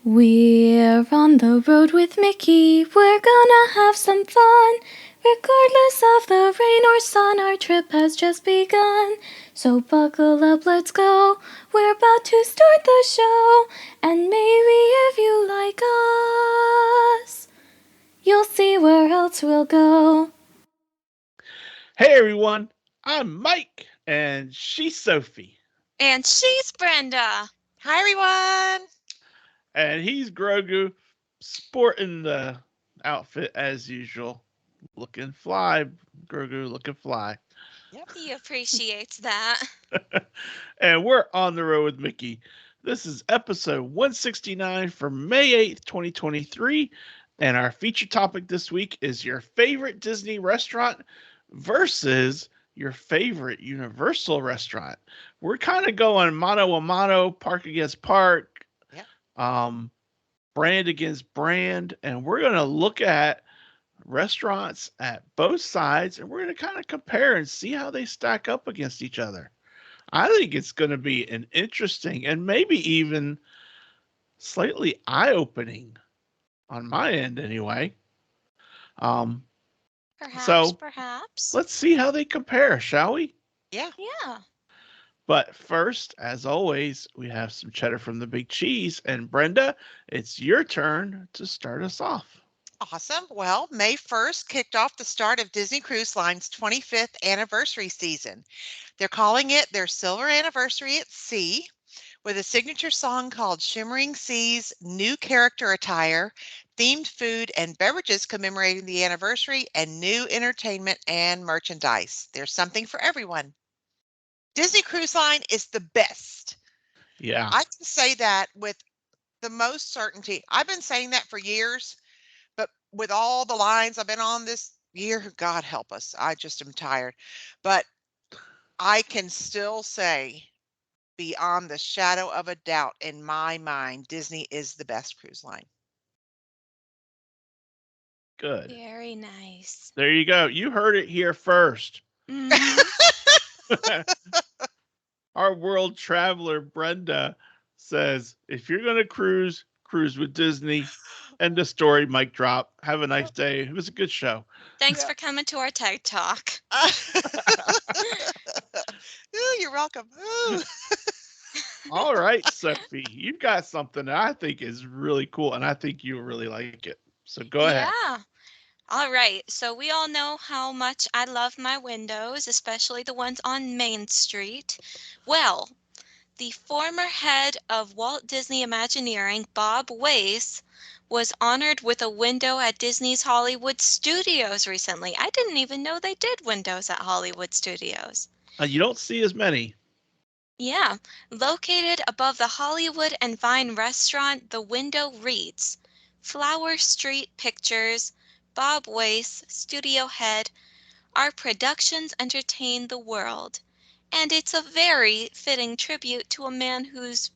We're on the road with Mickey, we're gonna have some fun. Regardless of the rain or sun, our trip has just begun. So buckle up, let's go, we're about to start the show. And maybe if you like us, you'll see where else we'll go. Hey everyone, I'm Mike, and she's Sophie, And she's Brenda. Hi, everyone. and he's Grogu, sporting the outfit as usual. Looking fly, Grogu, looking fly. Yep. He appreciates that. And we're on the road with Mickey. This is episode 169 for May 8th, 2023. And our feature topic this week is your favorite Disney restaurant versus your favorite Universal restaurant. We're kind of going mano a mano, park against park, Yep. um, brand against brand. And we're going to look at restaurants at both sides and we're going to kind of compare and see how they stack up against each other. I think it's going to be an interesting and maybe even slightly eye-opening on my end anyway. Um, Perhaps, so perhaps. let's see how they compare, shall we? Yeah. Yeah. But first, as always, we have some cheddar from the big cheese. And Brenda, it's your turn to start us off. Awesome. Well, May 1st kicked off the start of Disney Cruise Line's 25th anniversary season. They're calling it their silver anniversary at sea with a signature song called Shimmering Seas, new character attire, themed food and beverages commemorating the anniversary, and new entertainment and merchandise. There's something for everyone. Disney Cruise Line is the best. Yeah. I can say that with the most certainty. I've been saying that for years. But with all the lines I've been on this year, God help us, I just am tired. But I can still say, beyond the shadow of a doubt in my mind, Disney is the best cruise line. Good. Very nice. There you go. You heard it here first. Mm-hmm. Our world traveler, Brenda, says if you're going to cruise, cruise with Disney. End of story, mic drop. Have a nice Yep. day. It was a good show. Thanks Yep. for coming to our TED Talk. Ooh, you're welcome. Ooh. All right, Sophie, you've got something that I think is really cool, and I think you'll really like it. So go ahead. Yeah. All right. So we all know how much I love my windows, especially the ones on Main Street. Well, the former head of Walt Disney Imagineering, Bob Weiss, was honored with a window at Disney's Hollywood Studios recently. I didn't even know they did windows at Hollywood Studios. You don't see as many. Yeah, located above the Hollywood and Vine restaurant, the window reads, Flower Street Pictures, Bob Weiss, studio head, our productions entertain the world. And it's a very fitting tribute to a man whose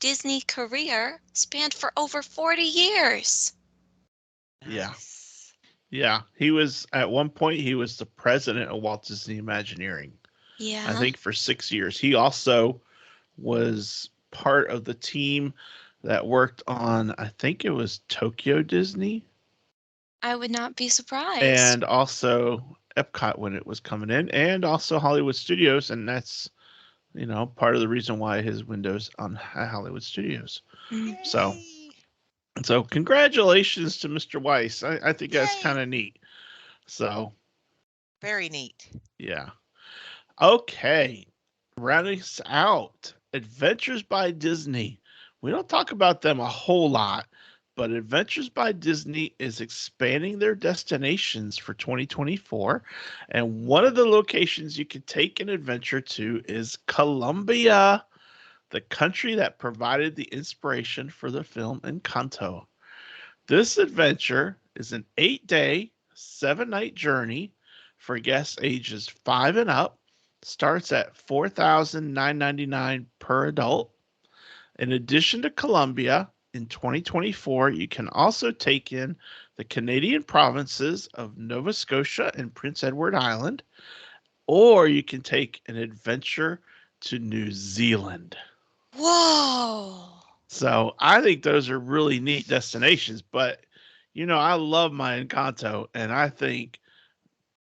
Disney career spanned for over 40 years. Yeah. Nice. Yeah. He was, at one point, he was the president of Walt Disney Imagineering, I Yeah, think for 6 years. He also was part of the team that worked on, I think it was Tokyo Disney I would not be surprised. and also Epcot when it was coming in, and also Hollywood Studios. And that's, part of the reason why his windows on Hollywood Studios. Mm. So, Yay. so congratulations to Mr. Weiss. I think that's Yay. kind of neat. So, Very neat. yeah. Okay. Rounding us out, Adventures by Disney. We don't talk about them a whole lot, but Adventures by Disney is expanding their destinations for 2024. And one of the locations you can take an adventure to is Colombia, the country that provided the inspiration for the film Encanto. This adventure is an 8-day, 7-night journey for guests ages 5 and up. Starts at $4,999 per adult. In addition to Colombia, in 2024, you can also take in the Canadian provinces of Nova Scotia and Prince Edward Island, or you can take an adventure to New Zealand. Whoa! So I think those are really neat destinations. But I love my Encanto, and I think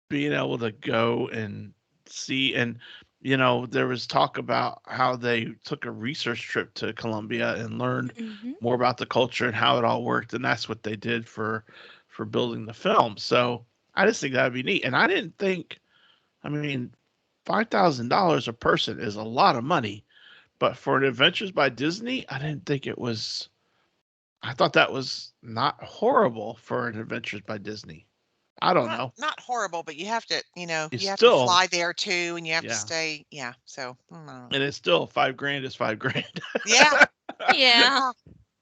being able to go and see, and there was talk about how they took a research trip to Colombia and learned Mm-hmm. more about the culture and how it all worked, and that's what they did for building the film. So I just think that'd be neat. And I didn't think, I mean, $5,000 a person is a lot of money, but for an Adventures by Disney, I didn't think it was. I thought that was not horrible for an Adventures by Disney. I don't Not know. not horrible, but you have to, It's you have to still, fly there too, and you have to yeah, stay. Yeah, so and it's still 5 grand is 5 grand. yeah, Yeah. yeah,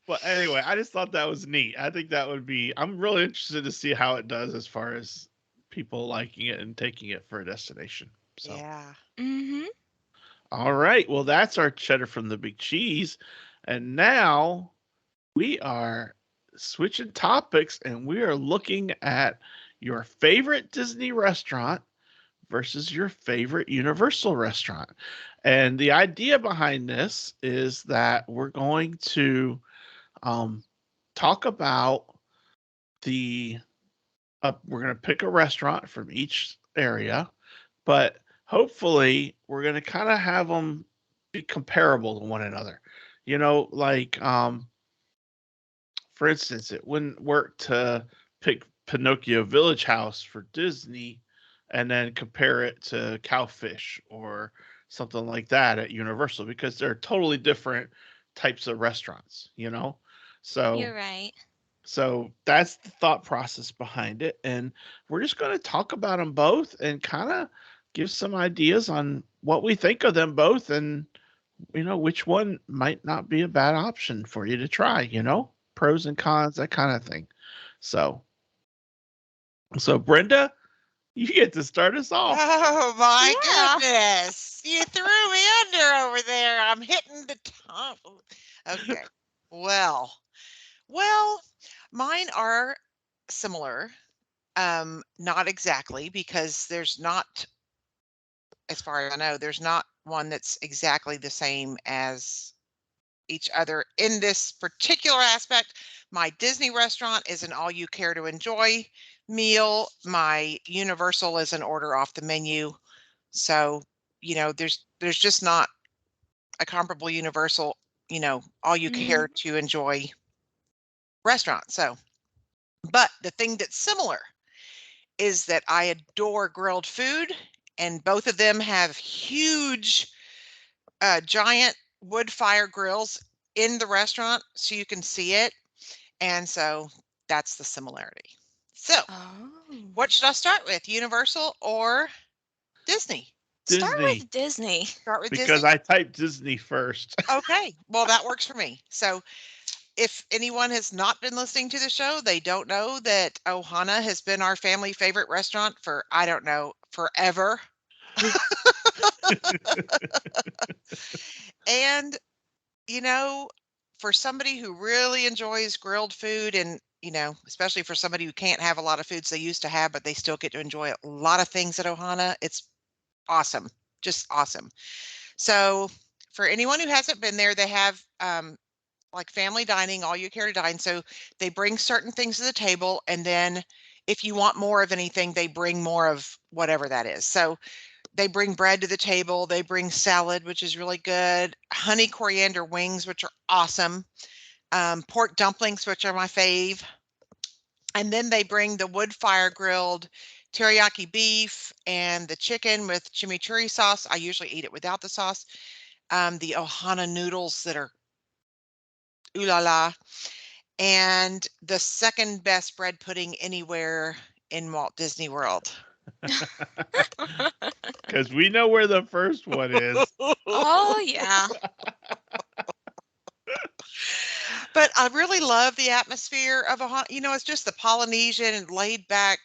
But anyway, I just thought that was neat. I think that would be. I'm really interested to see how it does as far as people liking it and taking it for a destination. So, yeah. Mm-hmm. all right. Well, that's our cheddar from the big cheese, and now we are switching topics, and we are looking at your favorite Disney restaurant versus your favorite Universal restaurant. And the idea behind this is that we're going to um, talk about the we're going to pick a restaurant from each area, but hopefully we're going to kind of have them be comparable to one another. Like for instance, it wouldn't work to pick Pinocchio Village House for Disney and then compare it to Cowfish or something like that at Universal because they're totally different types of restaurants. So You're right. so that's the thought process behind it, and we're just going to talk about them both and kind of give some ideas on what we think of them both, and which one might not be a bad option for you to try. Pros and cons, that kind of thing. So, so Brenda, you get to start us off. Oh my Yeah. goodness! You threw me under over there. I'm hitting the top. Okay. Well, well, mine are similar. Not exactly because there's not, as far as I know, there's not one that's exactly the same as each other in this particular aspect. My Disney restaurant is an all you care to enjoy meal. My Universal is an order off the menu. So, there's just not a comparable Universal, all you Mm-hmm. care to enjoy restaurant. So, but the thing that's similar is that I adore grilled food, and both of them have huge, giant wood fire grills in the restaurant so you can see it. And so that's the similarity. So, Oh. what should I start with? Universal or Disney? Start Disney, with Disney. Start with because Disney? I typed Disney first. Okay. Well, that works for me. So, if anyone has not been listening to the show, they don't know that Ohana has been our family favorite restaurant for, I don't know, forever. And, you know, for somebody who really enjoys grilled food and, especially for somebody who can't have a lot of foods they used to have, but they still get to enjoy a lot of things at Ohana, it's awesome. Just awesome. So, for anyone who hasn't been there, they have like family dining, all you care to dine. So they bring certain things to the table, and then if you want more of anything, they bring more of whatever that is. So they bring bread to the table, they bring salad, which is really good, honey coriander wings, which are awesome, pork dumplings, which are my fave, and then they bring the wood fire grilled teriyaki beef and the chicken with chimichurri sauce. I usually eat it without the sauce. The ohana noodles that are ooh la la, and the second best bread pudding anywhere in Walt Disney World. Because we know where the first one is. Oh, yeah. But I really love the atmosphere of a it's just the Polynesian and laid back,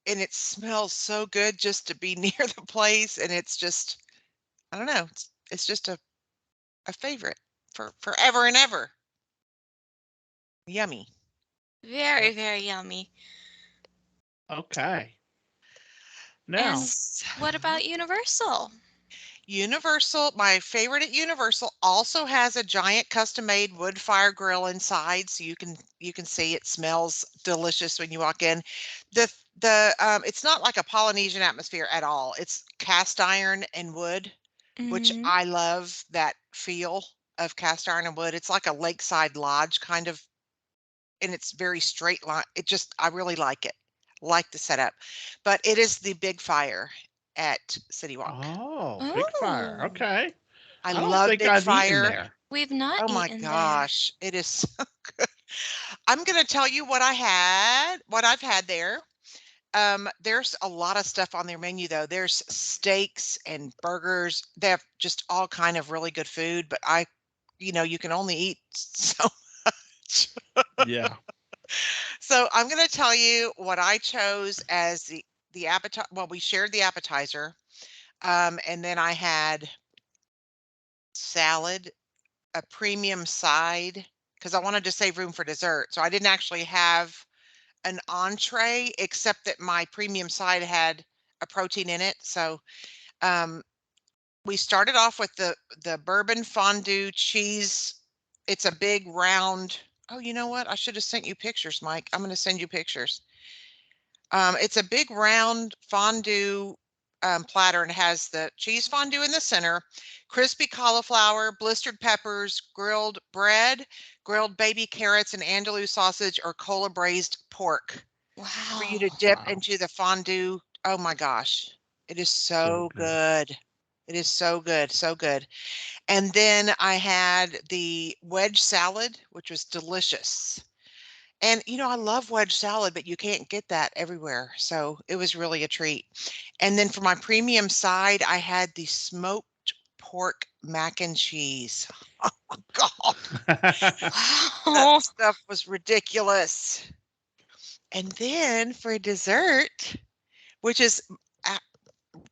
and it smells so good just to be near the place, and it's just, I don't know, it's just a favorite for forever and ever. Yummy. Very, very yummy. Okay. And Now, what about Universal? Universal, my favorite at Universal, also has a giant custom-made wood fire grill inside, so you can see it smells delicious when you walk in. It's not like a Polynesian atmosphere at all. It's cast iron and wood, which Mm-hmm. I love that feel of cast iron and wood. It's like a lakeside lodge kind of, and it's very straight line. I really like it. Like the setup. But it is the big fire at City Walk. Oh, Big Fire. Oh, Okay. I I don't love think Big I've eaten Fire. there. we've not Oh my eaten there. gosh, it is so good. I'm gonna tell you what I've had there. There's a lot of stuff on their menu though. There's steaks and burgers. They have just all kind of really good food, but you can only eat so much. Yeah. So I'm gonna tell you what I chose as the appetizer. Well, we shared the appetizer, and then I had salad, a premium side, because I wanted to save room for dessert. So I didn't actually have an entree, except that my premium side had a protein in it. So um, we started off with the bourbon fondue cheese. It's a big round. Oh, you know what? I should have sent you pictures, Mike. I'm going to send you pictures. It's a big round fondue platter and has the cheese fondue in the center, crispy cauliflower, blistered peppers, grilled bread, grilled baby carrots, and andalou sausage or cola braised pork for you to Wow. dip Wow. into the fondue. Oh my gosh, it is So so good. good. It is so good, so good. And then I had the wedge salad, which was delicious. And I love wedge salad, but you can't get that everywhere. So it was really a treat. And then for my premium side, I had the smoked pork mac and cheese. Oh God, that Wow. stuff was ridiculous. And then for dessert, which is a-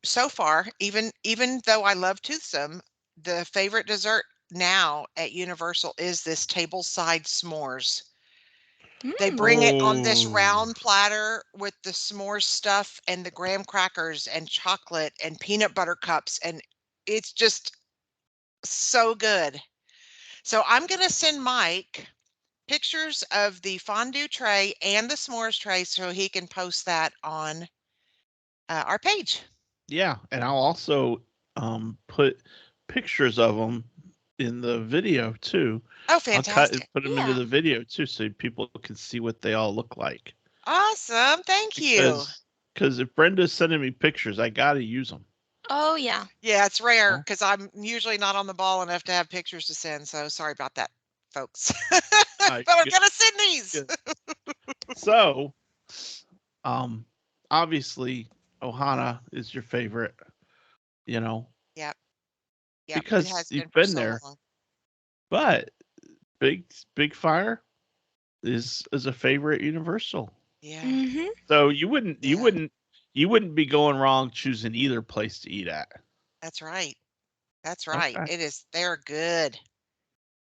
so far, even though I love toothsome, the favorite dessert now at Universal is this tableside s'mores. They bring it Mm. on this Oh, round platter with the s'mores stuff and the graham crackers and chocolate and peanut butter cups, and it's just so good. So I'm going to send Mike pictures of the fondue tray and the s'mores tray so he can post that on our page. yeah. And I'll also put pictures of them in the video too. Oh, I'll cut and fantastic. put them into Yeah. the video too, so people can see what they all look like. Awesome. Thank you. Because if Brenda's sending me pictures, I gotta use them. Oh, yeah. Yeah, it's rare Oh, because I'm usually not on the ball enough to have pictures to send. So sorry about that, folks. I But I'm good, going to send these. good. So, um, obviously, Ohana is your favorite. You know, Yep. Yep. It because has been you've for been so there. long. But Big Fire is a favorite Universal. Yeah. Mm-hmm. So you Yeah. wouldn't be going wrong choosing either place to eat at. That's right. That's right. Okay. It is. They're good.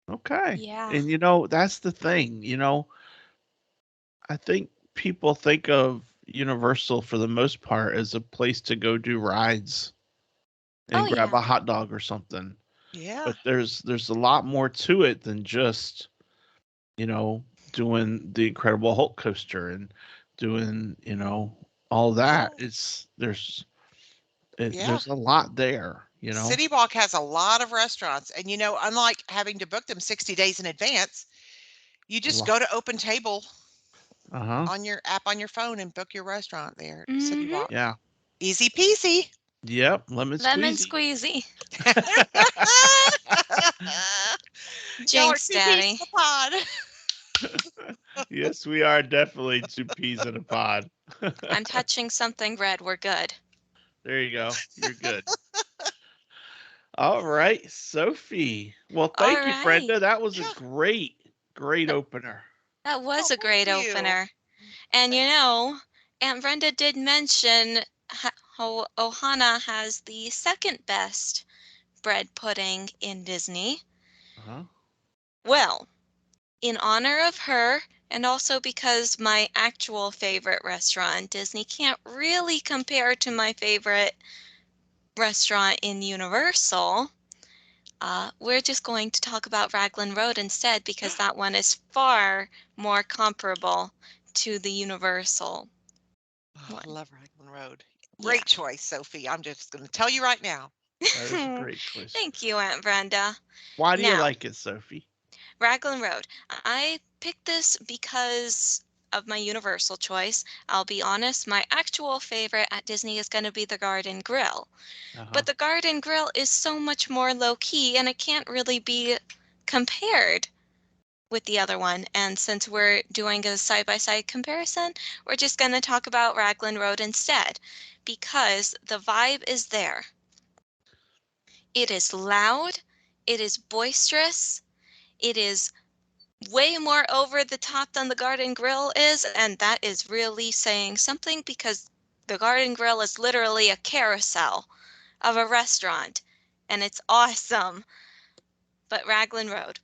Okay. Yeah. And that's the thing, I think people think of Universal for the most part as a place to go do rides Oh, and grab yeah. a hot dog or something. Yeah. But there's a lot more to it than just, you know, doing the Incredible Hulk coaster and doing, all that. Yeah. Yeah. There's a lot there. City Walk has a lot of restaurants. And, unlike having to book them 60 days in advance, you A just lot. go to Open Table Uh-huh. on your app on your phone and book your restaurant there at City Mm-hmm. Walk. Yeah. Easy peasy. Yep, lemon Lemon squeezy. squeezy. Y'all are Jinx, two peas in Daddy. the pod. Yes, we are definitely two peas in a pod. I'm touching something red. We're good. There you go. You're good. All right, Sophie. Well, All thank you, right. Brenda. That was a Yeah. great opener. That was Oh, a thank great you. opener. And Aunt Brenda did mention how Ohana has the second best bread pudding in Disney. Uh-huh. Well, in honor of her, and also because my actual favorite restaurant, Disney, can't really compare to my favorite restaurant in Universal, we're just going to talk about Raglan Road instead because that one is far more comparable to the Universal Oh, one. love Raglan Road. Yeah. Great choice, Sophie. I'm just going to tell you right now. That is a great choice. Thank you, Aunt Brenda. Why do you Now, like it, Sophie? Raglan Road. I picked this because of my Universal choice. I'll be honest, my actual favorite at Disney is going to be the Garden Grill. Uh-huh. But the Garden Grill is so much more low-key, and it can't really be compared with the other one. And since we're doing a side-by-side comparison, we're just going to talk about Raglan Road instead, because the vibe is there. It is loud, it is boisterous, it is way more over the top than the Garden Grill is, and that is really saying something because the Garden Grill is literally a carousel of a restaurant, and it's awesome. But Raglan Road,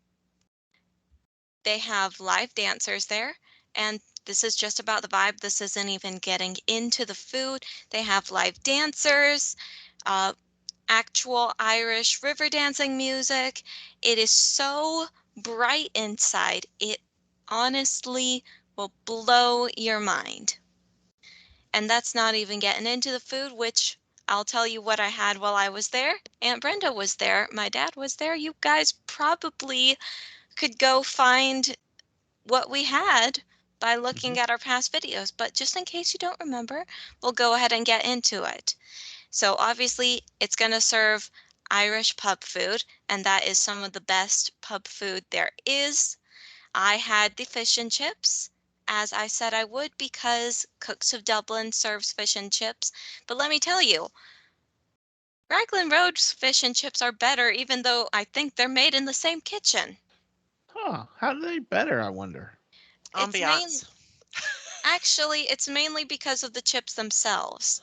they have live dancers there, and this is just about the vibe. This isn't even getting into the food. They have live dancers, actual Irish river dancing music. It is so bright inside. It honestly will blow your mind. And that's not even getting into the food, which I'll tell you what I had while I was there. Aunt Brenda was there. My dad was there. You guys probably could go find what we had by looking at our past videos. But just in case you don't remember, we'll go ahead and get into it. So obviously it's going to serve Irish pub food, and that is some of the best pub food there is. I had the fish and chips, as I said I would, because Cooks of Dublin serves fish and chips. But let me tell you, Raglan Road's fish and chips are better, even though I think they're made in the same kitchen. Huh. How do they better, I wonder? It's Ambiance. actually, it's mainly because of the chips themselves.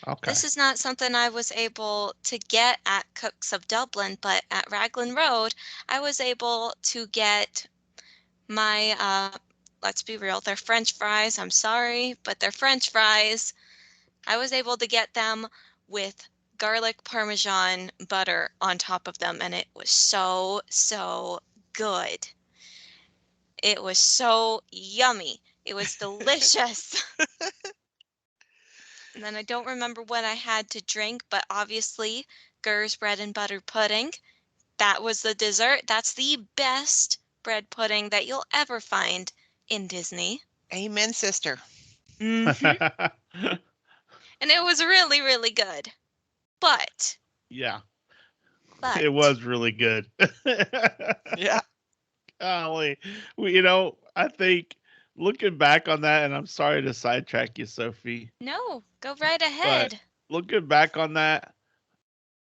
Okay. This is not something I was able to get at Cooks of Dublin, but at Raglan Road, I was able to get my, let's be real, they're French fries. I'm sorry, but they're French fries. I was able to get them with garlic Parmesan butter on top of them, and it was so, so good. It was so yummy. It was delicious. And then I don't remember what I had to drink, but obviously Gurr's bread and butter pudding. That was the dessert. That's the best bread pudding that you'll ever find in Disney. Amen, sister. And it was really, really good. But, Yeah, but, it was really good. Yeah. Golly. I think looking back on that, and I'm sorry to sidetrack you, Sophie, no, go right but ahead. looking back on that,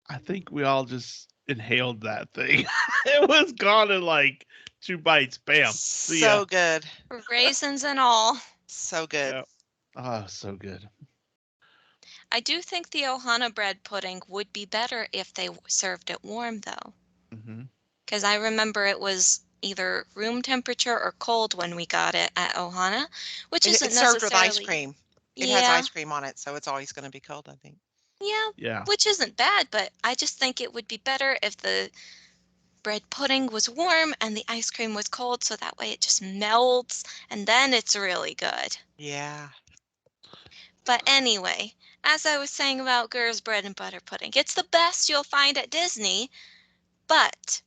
I think we all just inhaled that thing. It was gone in like 2 bites. Bam. See ya. So good. Raisins and all. So good. Yep. Oh, so good. I do think the Ohana bread pudding would be better if they served it warm, though. Hmm. Because I remember it was either room temperature or cold when we got it at Ohana, which isn't It's served with ice necessarily, cream. It has yeah, ice cream on it, so it's always going to be cold, I think. yeah, Yeah. which isn't bad, but I just think it would be better if the bread pudding was warm and the ice cream was cold, so that way it just melts and then it's really good. Yeah. But anyway, as I was saying about Gurr's bread and butter pudding, it's the best you'll find at Disney, but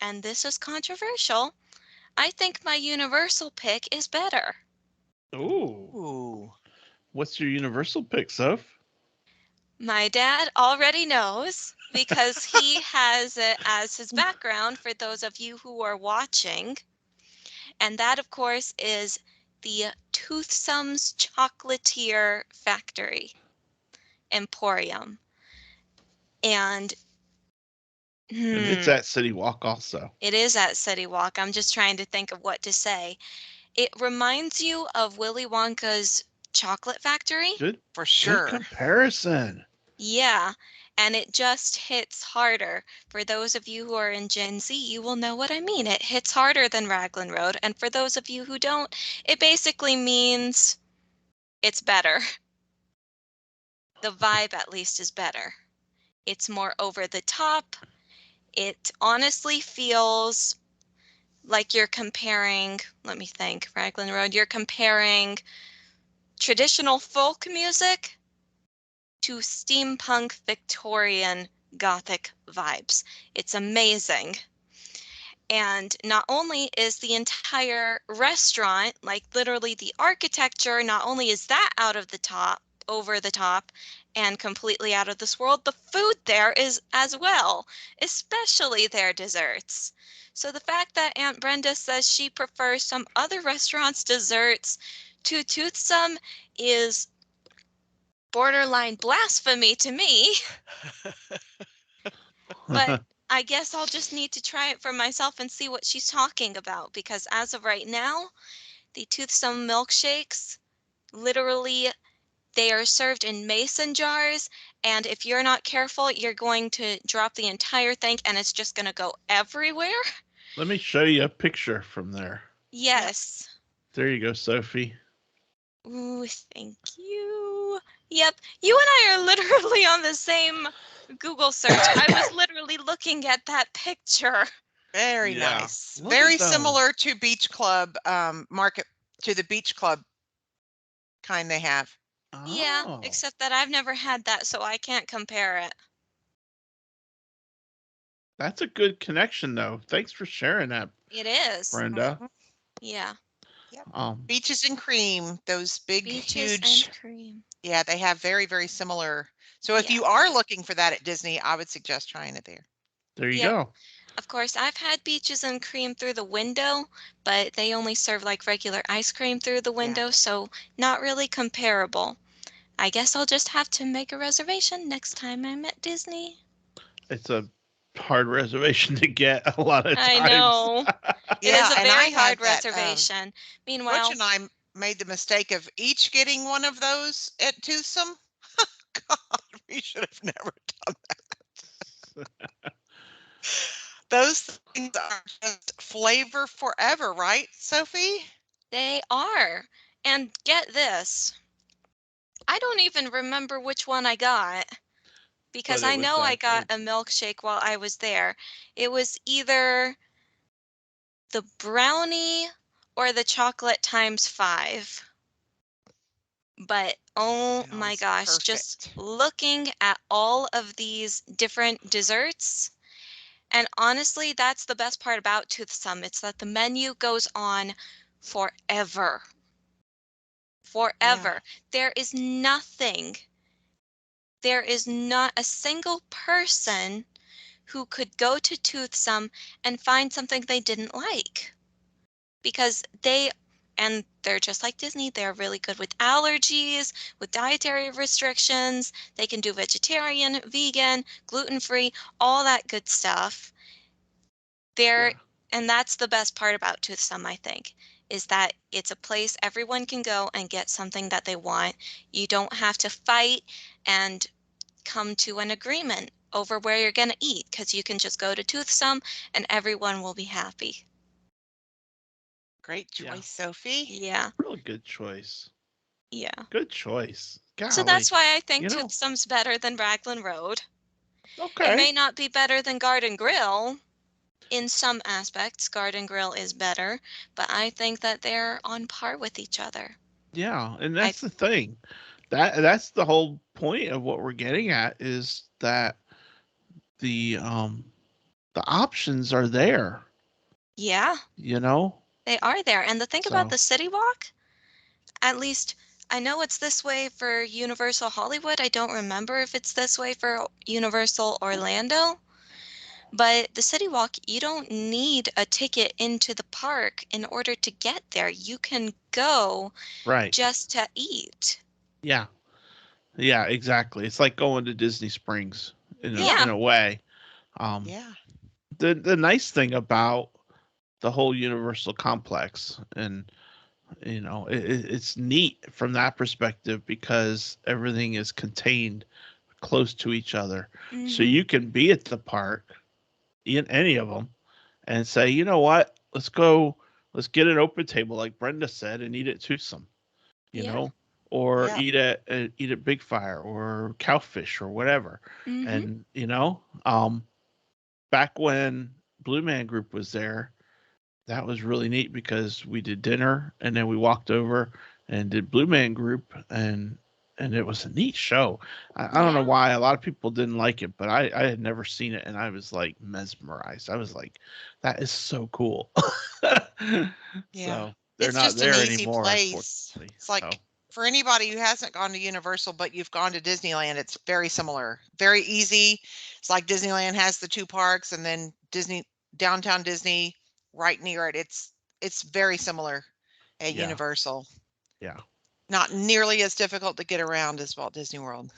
and this is controversial, I think my Universal pick is better. Ooh. Ooh. What's your universal pick, Soph? My dad already knows because he has it as his background for those of you who are watching. And that, of course, is the Toothsome's Chocolatier Factory Emporium. And And it's at City Walk also. it is at City Walk. I'm just trying to think of what to say. It reminds you of Willy Wonka's Chocolate Factory. Good. For Good sure. comparison. Yeah, and it just hits harder. For those of you who are in Gen Z, you will know what I mean. It hits harder than Raglan Road. And for those of you who don't, it basically means it's better. the vibe at least is better. It's more over the top. It honestly feels like you're comparing, let me think, Raglan Road, you're comparing traditional folk music to steampunk Victorian Gothic vibes. It's amazing. And not only is the entire restaurant, like literally the architecture, not only is that over the top, and completely out of this world, the food there is as well, especially their desserts. So the fact that Aunt Brenda says she prefers some other restaurants' desserts to Toothsome is borderline blasphemy to me. But I guess I'll just need to try it for myself and see what she's talking about, because as of right now, the Toothsome milkshakes, literally, they are served in mason jars, and if you're not careful, you're going to drop the entire thing and it's just going to go everywhere. Let me show you a picture from there. Yes. There you go, Sophie. Ooh, thank you. Yep, you and I are literally on the same Google search. I was literally looking at that picture. Very Yeah. nice. Look Very at those. similar to Beach Club market, to the Beach Club kind they have. Yeah, Oh, except that I've never had that, so I can't compare it. that's a good connection, though. Thanks for sharing that, It is. Brenda. Mhm. Yeah. Yep. Um, Beaches and cream, those big, Beaches huge. and cream. Yeah, they have very, very similar. So if Yeah. you are looking for that at Disney, I would suggest trying it there. there you Yep. go. Of course, I've had beaches and cream through the window, but they only serve like regular ice cream through the window, so not really comparable. I guess I'll just have to make a reservation next time I'm at Disney. It's a hard reservation to get a lot of I times. know. It Yeah, is a and I very hard had that. reservation. Butch Meanwhile, and I made the mistake of each getting one of those at Toothsome. God, we should have never done that. Those things are just flavor forever, right, Sophie? they are. And get this, I don't even remember which one I got, because But it I was know I that got good. a milkshake while I was there. It was either the brownie or the chocolate times 5. But oh my Sounds gosh, just perfect. looking at all of these different desserts, and honestly, that's the best part about Toothsome. It's that the menu goes on forever. Yeah. Forever. There is nothing, there is not a single person who could go to Toothsome and find something they didn't like. Because they're just like Disney, they're really good with allergies, with dietary restrictions. They can do vegetarian, vegan, gluten-free, all that good stuff. They're Yeah. and that's the best part about Toothsome, I think, is that it's a place everyone can go and get something that they want. You don't have to fight and come to an agreement over where you're going to eat, because you can just go to Toothsome and everyone will be happy. Great Yeah. choice, Sophie. Yeah, Really good choice. yeah. Good choice. So Golly. that's why I think You know, Toothsome's better than Raglan Road. It okay. may not be better than Garden Grill. In some aspects, Garden Grill is better, but I think that they're on par with each other. Yeah. And I that's the thing. That's the whole point of what we're getting at is that the um the options are there, Yeah, you know? they are there. And the thing about So the City Walk, at least I know it's this way for Universal Hollywood. I don't remember if it's this way for Universal Orlando. But the City Walk, you don't need a ticket into the park in order to get there. You can go right. just to eat. Yeah. Yeah, exactly. It's like going to Disney Springs Yeah. in Yeah. a way. Um Yeah. the nice thing about the whole Universal complex and it's neat from that perspective because everything is contained close to each other. So Hmm. you can be at the park in any of them and say, you know what, let's get an open table like Brenda said and eat at Twosome, you Yeah. know, or Yeah. eat at Big Fire or Cowfish or whatever. Mm-hmm. And back when Blue Man Group was there, that was really neat because we did dinner and then we walked over and did Blue Man Group, and it was a neat show. I don't know Yeah. why a lot of people didn't like it, but I had never seen it and I was like mesmerized. I was like, that is so cool. Yeah. So they're It's not just an there easy anymore, place. unfortunately. It's So like for anybody who hasn't gone to Universal, but you've gone to Disneyland, it's very similar. Very easy. It's like Disneyland has the two parks and then downtown Disney right near it. It's very similar at yeah, Universal. yeah, Not nearly as difficult to get around as Walt Disney World.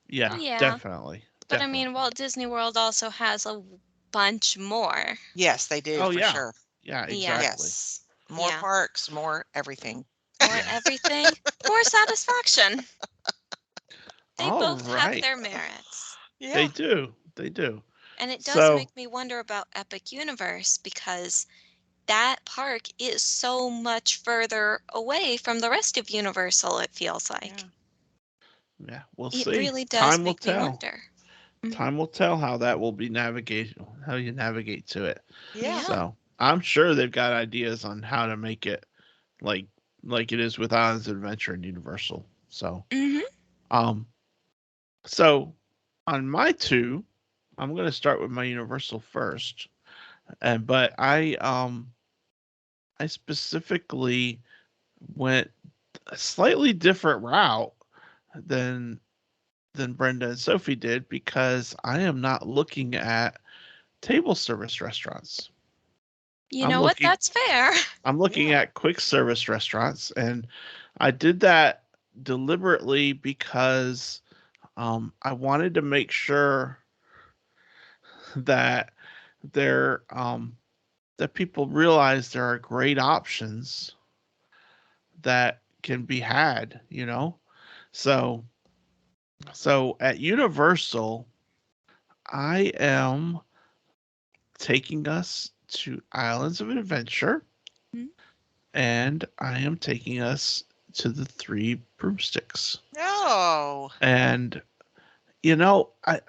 yeah, Yeah. definitely, But I mean, definitely. Walt Disney World also has a bunch more. Yes, they do Oh for yeah, sure. yeah, Yeah. exactly. Yes. More Yeah. parks, more everything. More Yeah. everything, more satisfaction. They All both have right, their merits. they Yeah. do, they do. And it does So make me wonder about Epic Universe because that park is so much further away from the rest of Universal, it feels Yeah. like. yeah, we'll It see. really does Time will make me tell. wonder. Mhm. Time will tell how that will be navigated, how you navigate to it. Yeah. Yeah. So I'm sure they've got ideas on how to make it like like it is with Islands of Adventure and Universal. So Mhm. um so on my two, I'm gonna start with my Universal first. And but I specifically went a slightly different route than Brenda and Sophie did because I am not looking at table service restaurants. You I'm know what? looking That's fair. I'm looking Yeah. at quick service restaurants, and I did that deliberately because I wanted to make sure that there that people realize there are great options that can be had, you know. So at Universal, I am taking us to Islands of Adventure, Mhm. and I am taking us to the Three Broomsticks. Oh. And I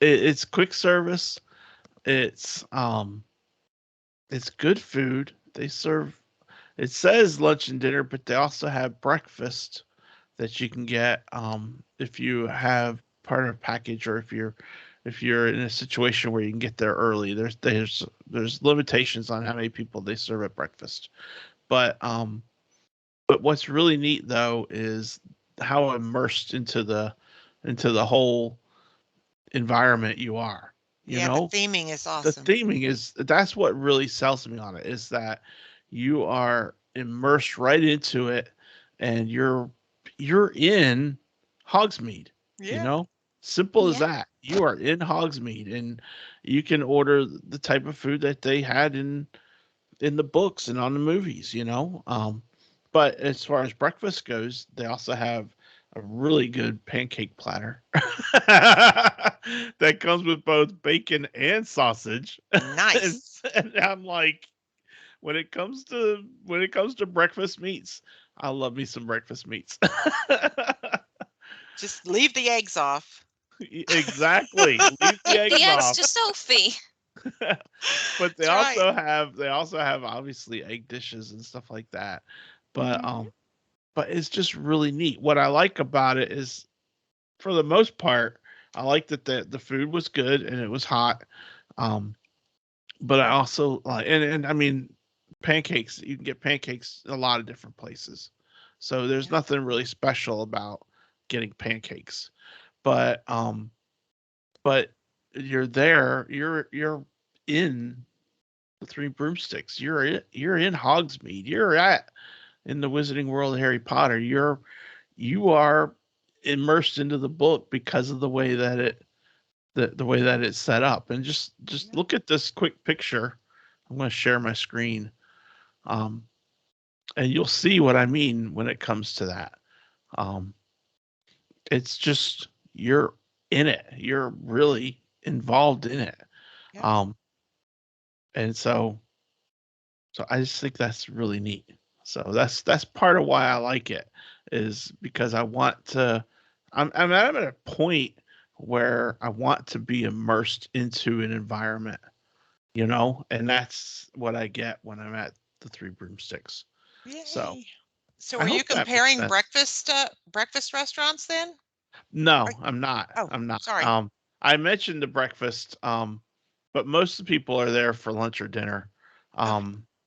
it's quick service. It's it's good food. They serve, it says lunch and dinner, but they also have breakfast that you can get if you have part of a package, or if you're in a situation where you can get there early. There's limitations on how many people they serve at breakfast. But what's really neat though is how immersed into the whole environment you are. You Yeah, the know, theming is the awesome. theming is that's what really sells me on it, is that you are immersed right into it, and you're in Hogsmeade. You Yeah. know, simple as Yeah. that. You are in Hogsmeade, and you can order the type of food that they had in the books and on the movies. But as far as breakfast goes, they also have a really good pancake platter that comes with both bacon and sausage. and, Nice. and I'm like, when it comes to breakfast meats, I love me some breakfast meats. Just leave the eggs off. Exactly. Leave the Give the eggs eggs off. to Sophie. But That's right. they also have obviously egg dishes and stuff like that. But Mhm. it's just really neat. What I like about it is, for the most part, I like that the food was good and it was hot. Um, but I also like, and I mean, pancakes. You can get pancakes a lot of different places, so there's Yeah. nothing really special about getting pancakes. But but you're there. You're in the Three Broomsticks. You're in Hogsmeade. You're at in the Wizarding World of Harry Potter. You are immersed into the book because of the way that the way that it's set up. And just Yeah. look at this quick picture. I'm going to share my screen, um, and you'll see what I mean when it comes to that. Um, it's just you're in it. You're really involved in it. Yeah. Um, and so I just think that's really neat. So that's part of why I like it, is because I want to. I'm at a point where I want to be immersed into an environment, and that's what I get when I'm at the Three Broomsticks. So Yay. So I were you hope that makes comparing sense. breakfast restaurants then? Or, No, I'm not. oh, I'm not. sorry. I mentioned the breakfast, but most of the people are there for lunch or dinner. Okay.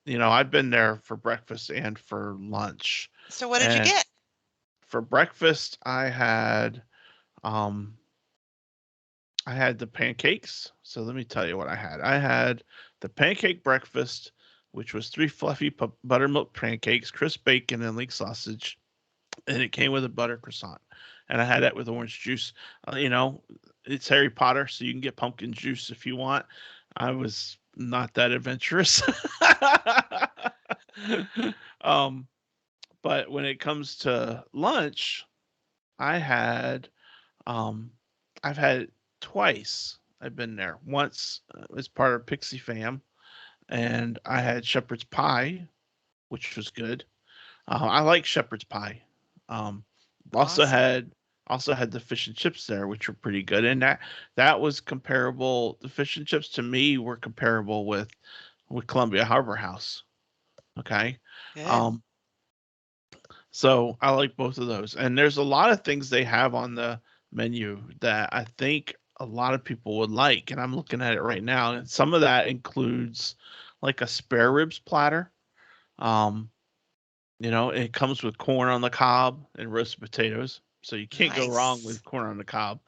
I've been there for breakfast and for lunch. So what did you And get? for breakfast, um I had the pancakes. So let me tell you what I had. I had the pancake breakfast, which was three fluffy buttermilk pancakes, crisp bacon, and leek sausage, and it came with a butter croissant. And I had that with orange juice. It's Harry Potter, so you can get pumpkin juice if you want. I was not that adventurous. um, but when it comes to lunch, I had um, I've had it twice. I've been there once as part of Pixie Fam, and I had shepherd's pie, which was good. I like shepherd's pie. Um, also Awesome. had also had the fish and chips there, which were pretty good, and that was comparable. The fish and chips to me were comparable with Columbia Harbor House. Okay, Good. um, so I like both of those. And there's a lot of things they have on the menu that I think a lot of people would like. And I'm looking at it right now. And some of that includes like a spare ribs platter. Um, it comes with corn on the cob and roasted potatoes. So you can't go wrong Nice. with corn on the cob.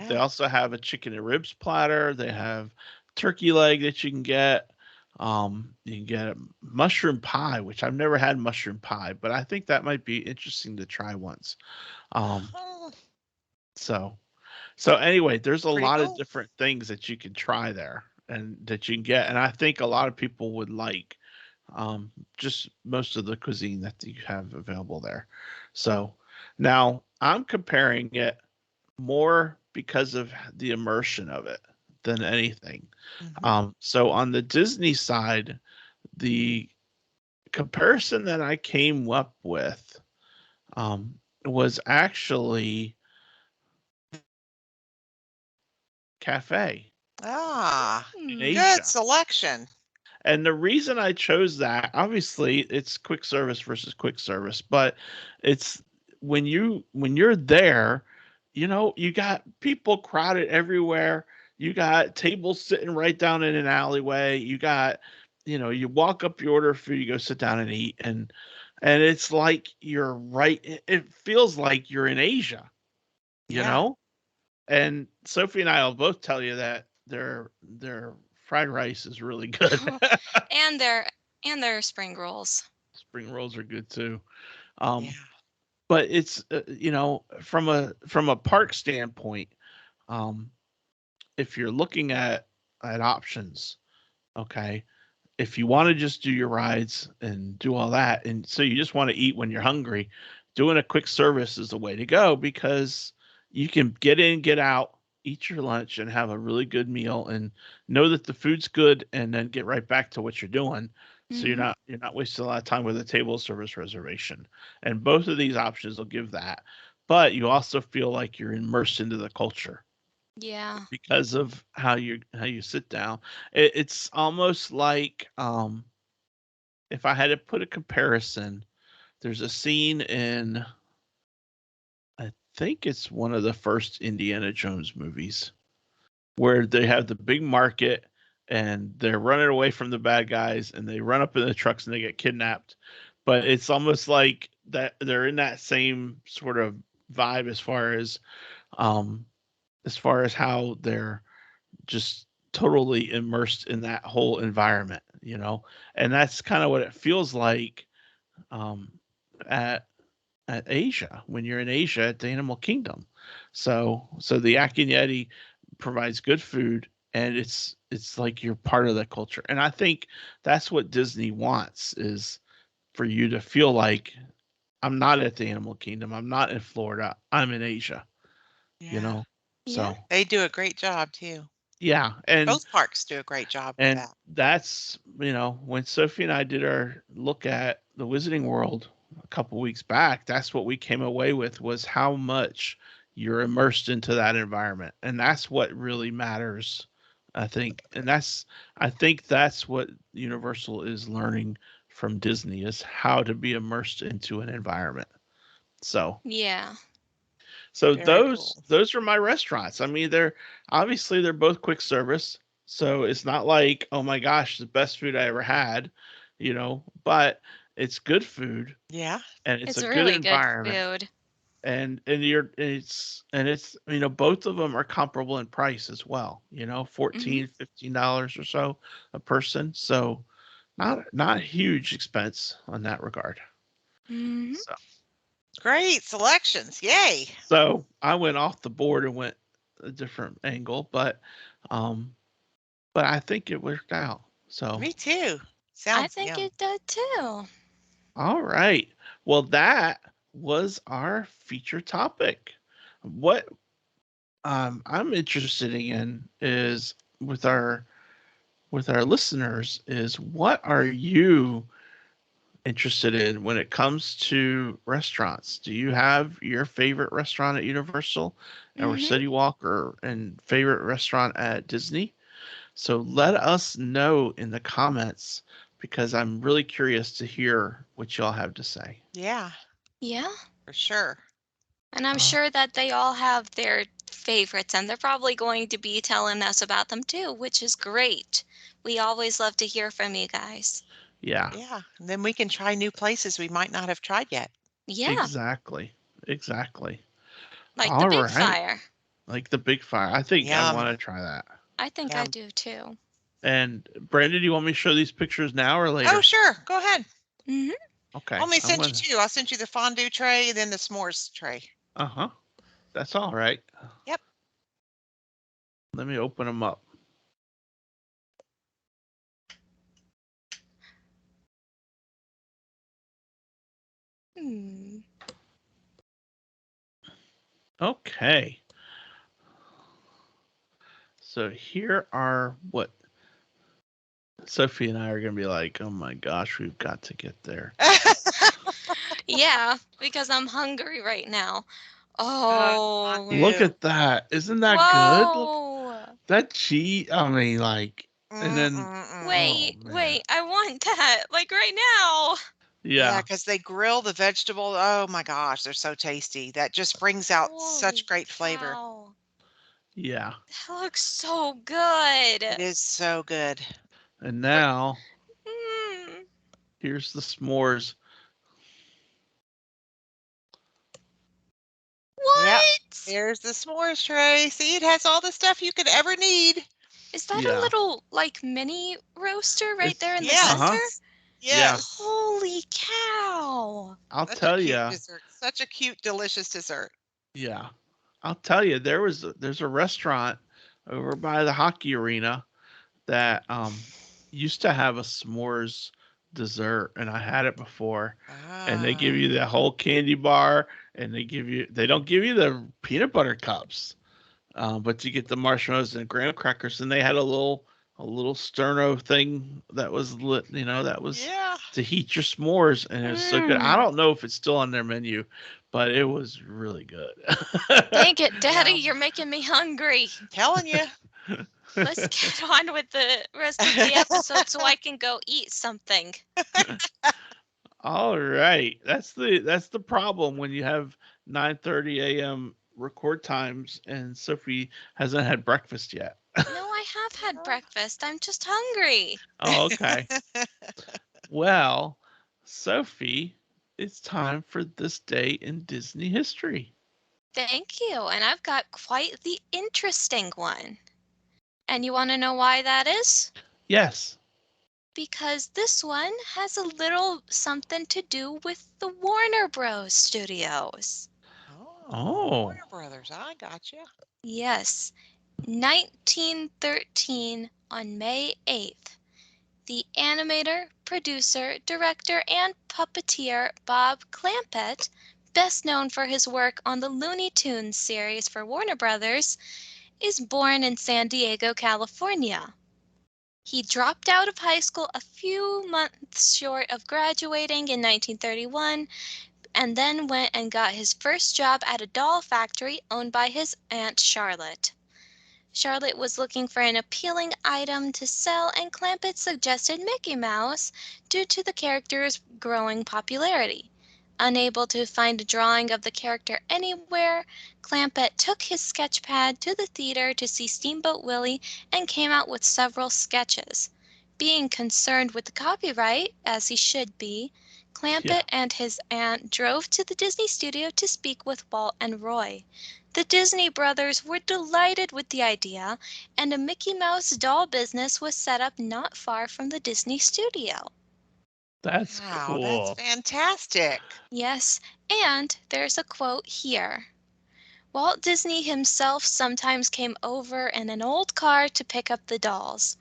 They Yeah. also have a chicken and ribs platter. They have turkey leg that you can get. You can get a mushroom pie, which I've never had mushroom pie, but I think that might be interesting to try once. Um, Oh, so so anyway, there's a pretty lot of cool. different things that you can try there and that you can get, and I think a lot of people would like just most of the cuisine that you have available there. So now I'm comparing it more because of the immersion of it than anything. Hmm. So on the Disney side, the comparison that I came up with was actually cafe Ah, in Hmm. good Asia. selection. And the reason I chose that, obviously, it's quick service versus quick service, but it's when you're there, you got people crowded everywhere. You got tables sitting right down in an alleyway. You walk up, you order food, you go sit down and eat, and it's like you're right. It feels like you're in Asia, you Yeah. know. And Sophie and I will both tell you that their fried rice is really good. and their spring rolls. Spring rolls are good too. Yeah. Um, but it's from a park standpoint, um, if you're looking at options, okay, if you want to just do your rides and do all that, and so you just want to eat when you're hungry, doing a quick service is the way to go because you can get in, get out, eat your lunch, and have a really good meal, and know that the food's good, and then get right back to what you're doing. So you're Hmm. not wasting a lot of time with a table service reservation. And both of these options will give that, but you also feel like you're immersed into the culture Yeah. because of how you sit down. It's almost like if I had to put a comparison, there's a scene in I think it's one of the first Indiana Jones movies where they have the big market and they're running away from the bad guys and they run up in the trucks and they get kidnapped. But it's almost like that they're in that same sort of vibe um as far as how they're just totally immersed in that whole environment. And that's kind of what it feels like um, at Asia when you're in Asia at the Animal Kingdom. So the Yak and Yeti provides good food, and it's like you're part of the culture. And I think that's what Disney wants is for you to feel like I'm not at the Animal Kingdom. I'm not in Florida. I'm in Asia. You Yeah. know. Yeah. So They do a great job too. Yeah, and Both parks do a great job with and that. that's, when Sophie and I did our look at the Wizarding World a couple weeks back, that's what we came away with, was how much you're immersed into that environment. And that's what really matters, I think. I think that's what Universal is learning from Disney, is how to be immersed into an environment. So, Yeah. so Very those cool. those are my restaurants. I mean, they're both quick service, so it's not like, oh my gosh, the best food I ever had, but it's good food Yeah. and it's It's a good really good environment, food. and both of them are comparable in price as well. Mhm. 14, $15 or so a person, so not a huge expense on that regard. Mhm. So Great selections. Yay. So I went off the board and went a different angle, um, but I think it worked out. So, Me too. I Sounds think yum. it did too. all right. Well, that was our feature topic. What I'm interested in is, with our listeners, is what are you interested in when it comes to restaurants? Do you have your favorite restaurant at Universal or Mhm. City Walk, and favorite restaurant at Disney? So let us know in the comments, because I'm really curious to hear what y'all have to say. Yeah, Yeah. for sure. And I'm Uh, sure that they all have their favorites, and they're probably going to be telling us about them too, which is great. We always love to hear from you guys. yeah, Yeah. And then we can try new places we might not have tried yet. Yeah, exactly. Exactly. like the All big right. fire. Like the big fire. I think I Yum. want to try that. I think I Yum. do too. And Brandon, do you want me to show these pictures now or Oh, later? sure. Go ahead. Mhm. Okay. Want me to I'm send you going to. two? I'll send you the fondue tray and then the s'mores tray. Uh huh. That's all right. Yep. Let me open them up. Hmm. Okay. So here are what Sophie and I are going to be like, oh my gosh, we've got to get there. Yeah, because I'm hungry right now. Mine Oh, Look too. at that. Isn't that good? Look, whoa. that cheese. I mean, like, and then, Mm-mm-mm. oh Wait, man. wait, I want that, like right now. Yeah, Yeah. because they grill the vegetable. Oh my gosh, they're so tasty. That just brings out such Holy great flavor. cow. Yeah. That looks so good. It is so good. And What? now Mm, here's the s'mores. Yep. what? Here's the s'mores tray. See, it has all the stuff you could ever need. Is that a Yeah. little, like, mini roaster right there It's, in the uh-huh. center? Yes. Yeah. Yes. Holy cow. I'll Such a tell cute you. dessert. Such a cute, delicious dessert. Yeah. I'll tell you, there's a restaurant over by the hockey arena that used to have a s'mores dessert, and I had it before. And they give Ah. you the whole candy bar, and they don't give you the peanut butter cups, but you get the marshmallows and graham crackers. And they had a little sterno thing that was lit, that was Yeah. to heat your s'mores, and it was so good. I Mmm. don't know if it's still on their menu, but it was really good. Dang it, Daddy, Yum. you're making me hungry. Telling you. Let's get on with the rest of the episode so I can go eat something. All right. That's the problem when you have 9:30 a.m. record times and Sophie hasn't had breakfast yet. No, I have had breakfast. I'm just hungry. Oh, okay. Well, Sophie, it's time for this day in Disney history. Thank you. And I've got quite the interesting one. And you want to know why that is? Yes. Because this one has a little something to do with the Warner Bros. Studios. Oh, Oh. Warner Brothers. I gotcha. Yes, 1913 on May 8th. The animator, producer, director, and puppeteer Bob Clampett, best known for his work on the Looney Tunes series for Warner Brothers, is born in San Diego, California. He dropped out of high school a few months short of graduating in 1931 and then went and got his first job at a doll factory owned by his Aunt Charlotte. Charlotte was looking for an appealing item to sell, and Clampett suggested Mickey Mouse due to the character's growing popularity. Unable to find a drawing of the character anywhere, Clampett took his sketch pad to the theater to see Steamboat Willie and came out with several sketches. Being concerned with the copyright, as he should be, Clampett and his aunt drove to the Disney studio to speak with Walt and Roy. The Disney brothers were delighted with the idea, and a Mickey Mouse doll business was set up not far from the Disney studio. That's Wow, that's cool. fantastic. Yes, and there's a quote here. Walt Disney himself sometimes came over in an old car to pick up the dolls.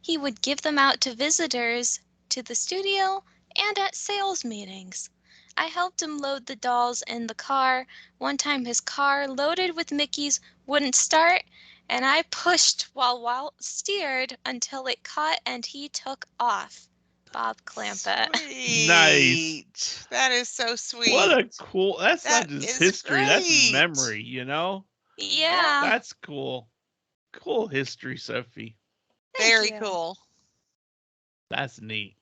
He would give them out to visitors to the studio and at sales meetings. I helped him load the dolls in the car. One time his car, loaded with Mickeys, wouldn't start, and I pushed while Walt steered until it caught and he took off. Bob Clampett. Nice. Sweet. That is so sweet. What a cool, that's That not just is history, that's great. memory, you know? Yeah. That's cool. Cool history, Sophie. Thank Very you. cool. That's neat.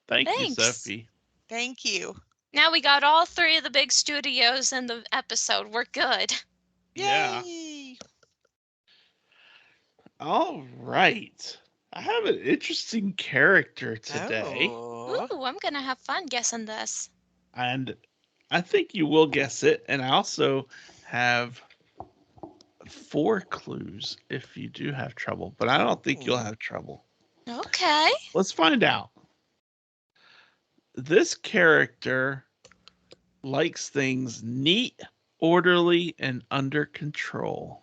Thank you, Thanks. Sophie. Thank you. Now we got all three of the big studios in the episode. We're good. Yeah. Yay. All right. I have an interesting character today, Oh. Ooh, I'm gonna have fun guessing this. and I think you will guess it. And I also have 4 clues if you do have trouble, but I don't think you'll have trouble. Okay. Let's find out. This character likes things neat, orderly, and under control.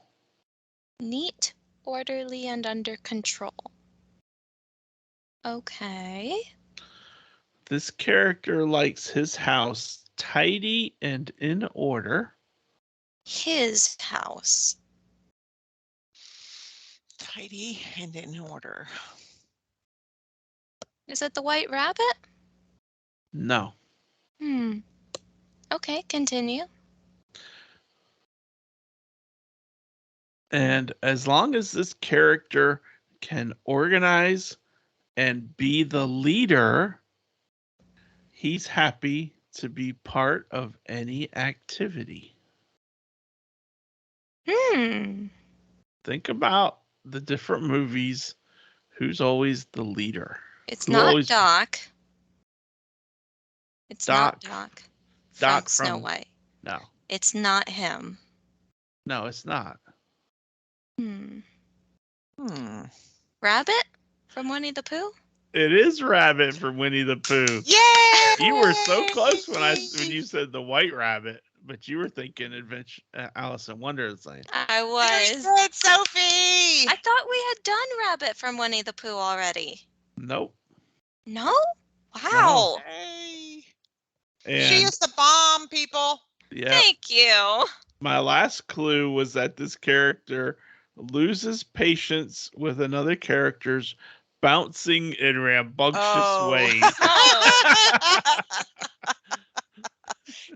Neat, orderly, and under control. Okay. This character likes his house tidy and in order. His house. Tidy and in order. Is it the White Rabbit? No. Okay, continue. And as long as this character can organize and be the leader, he's happy to be part of any activity. Think about the different movies. Who's always the leader? It's Who not always- Doc. It's not Doc. Doc. Doc From Snow from- White. No. It's not him. No, it's not. Rabbit from Winnie the Pooh? It is Rabbit from Winnie the Pooh. Yay! You were so close when you said the White Rabbit, but you were thinking Adventure Alice in Wonderland. I Very was. good, Sophie. I thought we had done Rabbit from Winnie the Pooh already. Nope. No? Wow. Hey. And She is the bomb, people. yeah, Thank you. my last clue was that this character loses patience with another character's bouncing in rambunctious ways.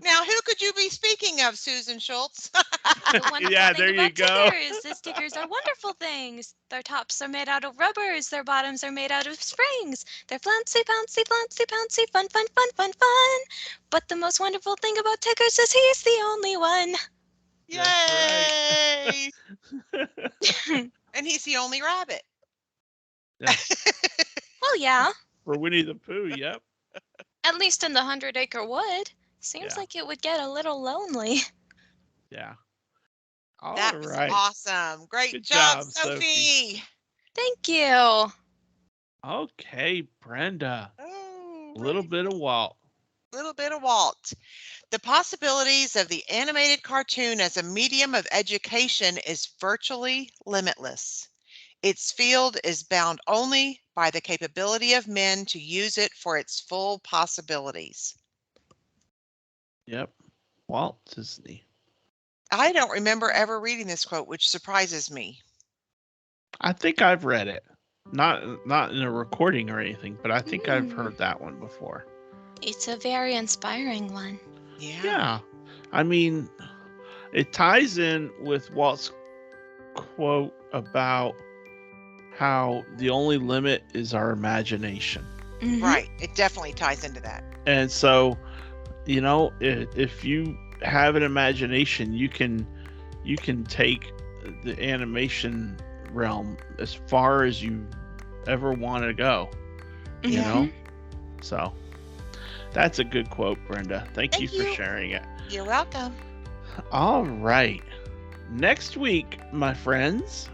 Now, who could you be speaking of, Susan Schultz? The wonderful Yeah, thing there you about go. stickers is stickers are wonderful things. Their tops are made out of rubbers. Their bottoms are made out of springs. They're flouncy, bouncy, flouncy, bouncy, fun, fun, fun, fun, fun. But the most wonderful thing about stickers is he's the only one. Yay! And he's the only rabbit. Yeah. Well, yeah. For Winnie the Pooh, yep. At least in the 100-acre wood. Seems Yeah. like it would get a little lonely. Yeah. All That was right. awesome. Great Good job, job, Sophie. Thank you. Okay, Brenda. Oh, A little bit of Walt. little bit of Walt. The possibilities of the animated cartoon as a medium of education is virtually limitless. Its field is bound only by the capability of men to use it for its full possibilities. Yep. Walt Disney. I don't remember ever reading this quote, which surprises me. I think I've read it. Not in a recording or anything, but I think I've Mm. heard that one before. It's a very inspiring one. Yeah. Yeah. I mean, it ties in with Walt's quote about how the only limit is our imagination. Mhm. Right. It definitely ties into that. And so, if you have an imagination, you can take the animation realm as far as you ever want to go, you Mhm. know? So, that's a good quote, Brenda. Thank you Thank for you. sharing it. You're welcome. All right. Next week, my friends,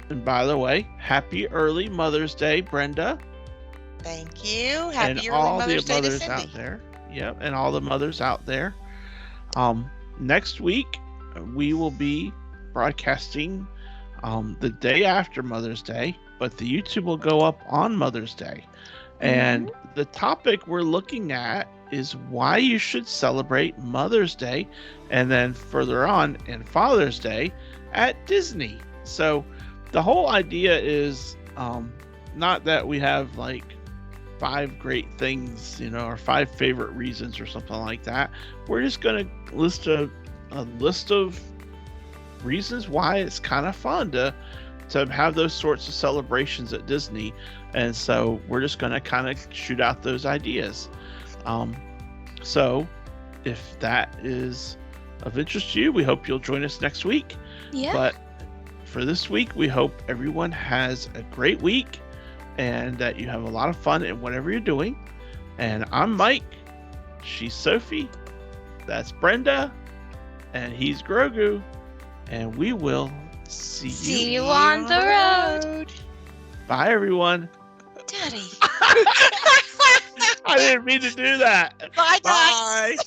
and by the way, happy early Mother's Day, Brenda, Thank you. and Happy early all the Mother's Day to mothers Cindy. out there. Yep, and all the mothers out there. Next week, we will be broadcasting the day after Mother's Day, but the YouTube will go up on Mother's Day. And the topic we're looking at is why you should celebrate Mother's Day and then further on in Father's Day at Disney. So the whole idea is not that we have like 5 great things, or 5 favorite reasons or something like that. We're just going to list a list of reasons why it's kind of fun to have those sorts of celebrations at Disney. And so we're just going to kind of shoot out those ideas. So if that is of interest to you, we hope you'll join us next week. Yeah. But for this week, we hope everyone has a great week and that you have a lot of fun in whatever you're doing. And I'm Mike. She's Sophie. That's Brenda. And he's Grogu. And we will see you on the road. Bye, everyone. Daddy. I didn't mean to do that. Bye, guys. Bye.